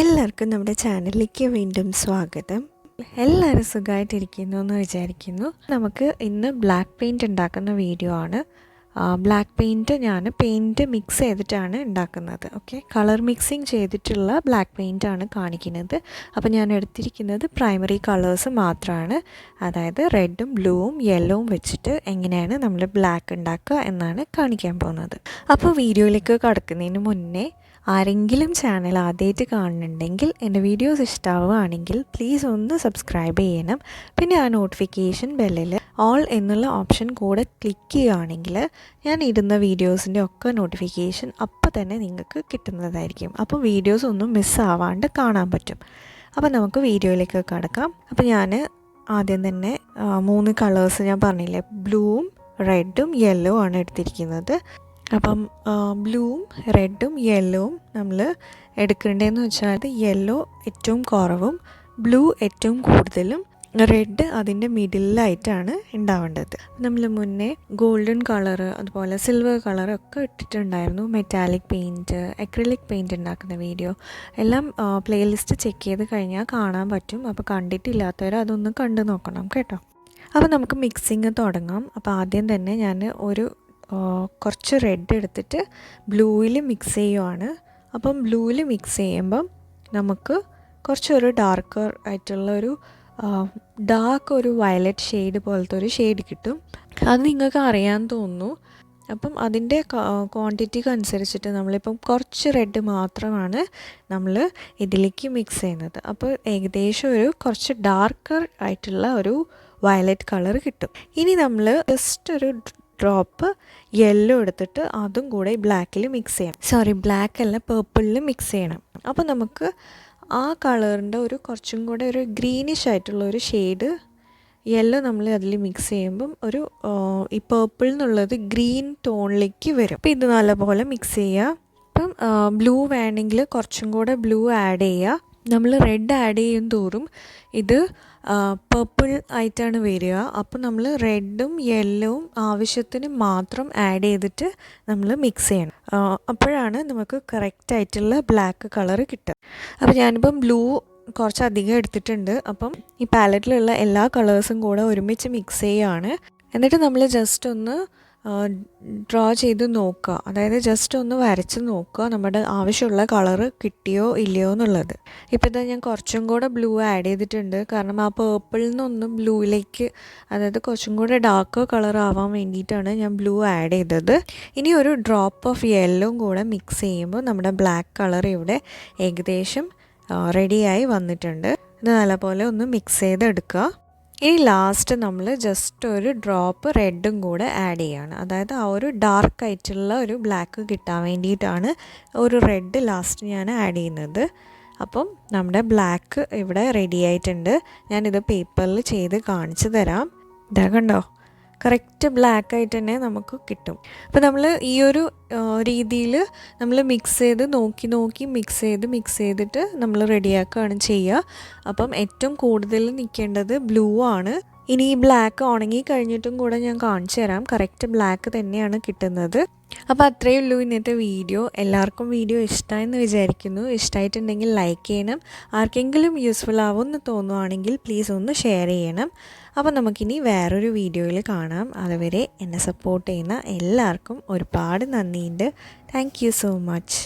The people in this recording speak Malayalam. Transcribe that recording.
എല്ലാവർക്കും നമ്മുടെ ചാനലിലേക്ക് വീണ്ടും സ്വാഗതം. എല്ലാവരും സുഖമായിട്ടിരിക്കുന്നു എന്ന് വിചാരിക്കുന്നു. നമുക്ക് ഇന്ന് ബ്ലാക്ക് പെയിൻറ്റ് ഉണ്ടാക്കുന്ന വീഡിയോ ആണ്. ബ്ലാക്ക് പെയിൻറ്റ് ഞാൻ പെയിൻറ്റ് മിക്സ് ചെയ്തിട്ടാണ് ഉണ്ടാക്കുന്നത്. ഓക്കെ, കളർ മിക്സിങ് ചെയ്തിട്ടുള്ള ബ്ലാക്ക് പെയിൻറ്റാണ് കാണിക്കുന്നത്. അപ്പോൾ ഞാൻ എടുത്തിരിക്കുന്നത് പ്രൈമറി കളേഴ്സ് മാത്രമാണ്. അതായത് റെഡും ബ്ലൂവും യെല്ലോവും വെച്ചിട്ട് എങ്ങനെയാണ് നമ്മൾ ബ്ലാക്ക് ഉണ്ടാക്കുക എന്നാണ് കാണിക്കാൻ പോകുന്നത്. അപ്പോൾ വീഡിയോയിലേക്ക് കടക്കുന്നതിന് മുന്നേ ആരെങ്കിലും ചാനൽ ആദ്യമായിട്ട് കാണുന്നുണ്ടെങ്കിൽ എൻ്റെ വീഡിയോസ് ഇഷ്ടമാവുകയാണെങ്കിൽ പ്ലീസ് ഒന്ന് സബ്സ്ക്രൈബ് ചെയ്യണം. പിന്നെ ആ നോട്ടിഫിക്കേഷൻ ബെല്ലിൽ ഓൾ എന്നുള്ള ഓപ്ഷൻ കൂടെ ക്ലിക്ക് ചെയ്യുകയാണെങ്കിൽ ഞാൻ ഇടുന്ന വീഡിയോസിൻ്റെ ഒക്കെ നോട്ടിഫിക്കേഷൻ അപ്പോൾ തന്നെ നിങ്ങൾക്ക് കിട്ടുന്നതായിരിക്കും. അപ്പോൾ വീഡിയോസ് ഒന്നും മിസ്സാവാണ്ട് കാണാൻ പറ്റും. അപ്പോൾ നമുക്ക് വീഡിയോയിലേക്ക് കടക്കാം. അപ്പോൾ ഞാൻ ആദ്യം തന്നെ 3 കളേഴ്സ് ഞാൻ പറഞ്ഞില്ലേ, ബ്ലൂവും റെഡും യെല്ലോ ആണ് എടുത്തിരിക്കുന്നത്. അപ്പം ബ്ലൂവും റെഡും യെല്ലോവും നമ്മൾ എടുക്കേണ്ടതെന്ന് വെച്ചാൽ യെല്ലോ ഏറ്റവും കുറവും ബ്ലൂ ഏറ്റവും കൂടുതലും റെഡ് അതിൻ്റെ മിഡിലായിട്ടാണ് ഉണ്ടാവേണ്ടത്. നമ്മൾ മുന്നേ ഗോൾഡൻ കളറ് അതുപോലെ സിൽവർ കളറൊക്കെ ഇട്ടിട്ടുണ്ടായിരുന്നു. മെറ്റാലിക് പെയിൻറ്റ്, അക്രിലിക് പെയിൻറ്റ് ഉണ്ടാക്കുന്ന വീഡിയോ എല്ലാം പ്ലേലിസ്റ്റ് ചെക്ക് ചെയ്ത് കഴിഞ്ഞാൽ കാണാൻ പറ്റും. അപ്പോൾ കണ്ടിട്ടില്ലാത്തവർ അതൊന്ന് കണ്ടു നോക്കണം കേട്ടോ. അപ്പോൾ നമുക്ക് മിക്സിങ് തുടങ്ങാം. അപ്പോൾ ആദ്യം തന്നെ ഞാൻ കുറച്ച് റെഡ് എടുത്തിട്ട് ബ്ലൂവിൽ മിക്സ് ചെയ്യുവാണ്. അപ്പം ബ്ലൂവിൽ മിക്സ് ചെയ്യുമ്പം നമുക്ക് കുറച്ചൊരു ഡാർക്കർ ആയിട്ടുള്ള ഒരു വയലറ്റ് ഷെയ്ഡ് പോലത്തെ ഒരു ഷെയ്ഡ് കിട്ടും. അത് നിങ്ങൾക്ക് അറിയാൻ തോന്നുന്നു. അപ്പം അതിൻ്റെ ക്വാണ്ടിറ്റിക്ക് അനുസരിച്ചിട്ട് നമ്മളിപ്പം കുറച്ച് റെഡ് മാത്രമാണ് നമ്മൾ ഇതിലേക്ക് മിക്സ് ചെയ്യുന്നത്. അപ്പോൾ ഏകദേശം കുറച്ച് ഡാർക്കർ ആയിട്ടുള്ള ഒരു വയലറ്റ് കളർ കിട്ടും. ഇനി നമ്മൾ ജസ്റ്റ് ഒരു ഡ്രോപ്പ് യെല്ലോ എടുത്തിട്ട് അതും കൂടെ ബ്ലാക്കിൽ മിക്സ് ചെയ്യണം. ബ്ലാക്ക് അല്ല, പേർപ്പിളിൽ മിക്സ് ചെയ്യണം. അപ്പോൾ നമുക്ക് ആ കളറിൻ്റെ കുറച്ചും കൂടെ ഒരു ഗ്രീനിഷ് ആയിട്ടുള്ള ഒരു ഷെയ്ഡ് യെല്ലോ നമ്മൾ അതിൽ മിക്സ് ചെയ്യുമ്പം ഈ പേർപ്പിൾ എന്നുള്ളത് ഗ്രീൻ ടോണിലേക്ക് വരും. അപ്പോൾ ഇത് നല്ലപോലെ മിക്സ് ചെയ്യുക. അപ്പം ബ്ലൂ വേണമെങ്കിൽ കുറച്ചും കൂടെ ബ്ലൂ ആഡ് ചെയ്യുക. നമ്മൾ റെഡ് ആഡ് ചെയ്യും തോറും ഇത് പർപ്പിൾ ആയിട്ടാണ് വരിക. അപ്പോൾ നമ്മൾ റെഡും യെല്ലോവും ആവശ്യത്തിന് മാത്രം ആഡ് ചെയ്തിട്ട് നമ്മൾ മിക്സ് ചെയ്യണം. അപ്പോഴാണ് നമുക്ക് കറക്റ്റായിട്ടുള്ള ബ്ലാക്ക് കളർ കിട്ടുക. അപ്പോൾ ഞാനിപ്പം ബ്ലൂ കുറച്ചധികം എടുത്തിട്ടുണ്ട്. അപ്പം ഈ പാലറ്റിലുള്ള എല്ലാ കളേഴ്സും കൂടെ ഒരുമിച്ച് മിക്സ് ചെയ്യുകയാണ്. എന്നിട്ട് നമ്മൾ ജസ്റ്റ് ഒന്ന് ഡ്രോ ചെയ്ത് നോക്കുക, അതായത് ജസ്റ്റ് ഒന്ന് വരച്ച് നോക്കുക നമ്മുടെ ആവശ്യമുള്ള കളറ് കിട്ടിയോ ഇല്ലയോ എന്നുള്ളത്. ഇപ്പോൾ ഇതാ ഞാൻ കുറച്ചും കൂടെ ബ്ലൂ ആഡ് ചെയ്തിട്ടുണ്ട്. കാരണം ആ പേർപ്പിളിൽ നിന്നൊന്ന് ബ്ലൂയിലേക്ക്, അതായത് കുറച്ചും കൂടെ ഡാർക്ക് കളർ ആവാൻ വേണ്ടിയിട്ടാണ് ഞാൻ ബ്ലൂ ആഡ് ചെയ്തത്. ഇനി ഒരു ഡ്രോപ്പ് ഓഫ് യെല്ലോ കൂടെ മിക്സ് ചെയ്യുമ്പോൾ നമ്മുടെ ബ്ലാക്ക് കളർ ഇവിടെ ഏകദേശം റെഡിയായി വന്നിട്ടുണ്ട്. ഇത് നല്ലപോലെ ഒന്ന് മിക്സ് ചെയ്തെടുക്കുക. ഇനി ലാസ്റ്റ് നമ്മൾ ജസ്റ്റ് ഒരു ഡ്രോപ്പ് റെഡും കൂടെ ആഡ് ചെയ്യുകയാണ്. അതായത് ആ ഒരു ഡാർക്ക് ആയിട്ടുള്ള ഒരു ബ്ലാക്ക് കിട്ടാൻ വേണ്ടിയിട്ടാണ് ഒരു റെഡ് ലാസ്റ്റ് ഞാൻ ആഡ് ചെയ്യുന്നത്. അപ്പം നമ്മുടെ ബ്ലാക്ക് ഇവിടെ റെഡി ആയിട്ടുണ്ട്. ഞാനിത് പേപ്പറിൽ ചെയ്ത് കാണിച്ചു തരാം. ഇതാ കണ്ടോ, കറക്റ്റ് ബ്ലാക്ക് ആയിട്ട് തന്നെ നമുക്ക് കിട്ടും. അപ്പോൾ നമ്മൾ ഈ ഒരു രീതിയിൽ നമ്മൾ മിക്സ് ചെയ്ത് നോക്കി മിക്സ് ചെയ്തിട്ട് നമ്മൾ റെഡിയാക്കുകയാണ് ചെയ്യുക. അപ്പം ഏറ്റവും കൂടുതൽ നിൽക്കേണ്ടത് ബ്ലൂ ആണ്. ഇനി ഈ ബ്ലാക്ക് ഉണങ്ങി കഴിഞ്ഞിട്ടും കൂടെ ഞാൻ കാണിച്ചു തരാം. കറക്റ്റ് ബ്ലാക്ക് തന്നെയാണ് കിട്ടുന്നത്. അപ്പോൾ അത്രയേ ഉള്ളൂ ഇന്നത്തെ വീഡിയോ. എല്ലാവർക്കും വീഡിയോ ഇഷ്ടമായെന്ന് വിചാരിക്കുന്നു. ഇഷ്ടമായിട്ടുണ്ടെങ്കിൽ ലൈക്ക് ചെയ്യണം. ആർക്കെങ്കിലും യൂസ്ഫുൾ ആവുമെന്ന് തോന്നുവാണെങ്കിൽ പ്ലീസ് ഒന്ന് ഷെയർ ചെയ്യണം. അപ്പോൾ നമുക്കിനി വേറൊരു വീഡിയോയിൽ കാണാം. അതുവരെ എന്നെ സപ്പോർട്ട് ചെയ്യുന്ന എല്ലാവർക്കും ഒരുപാട് നന്ദിയുണ്ട്. Thank you so much.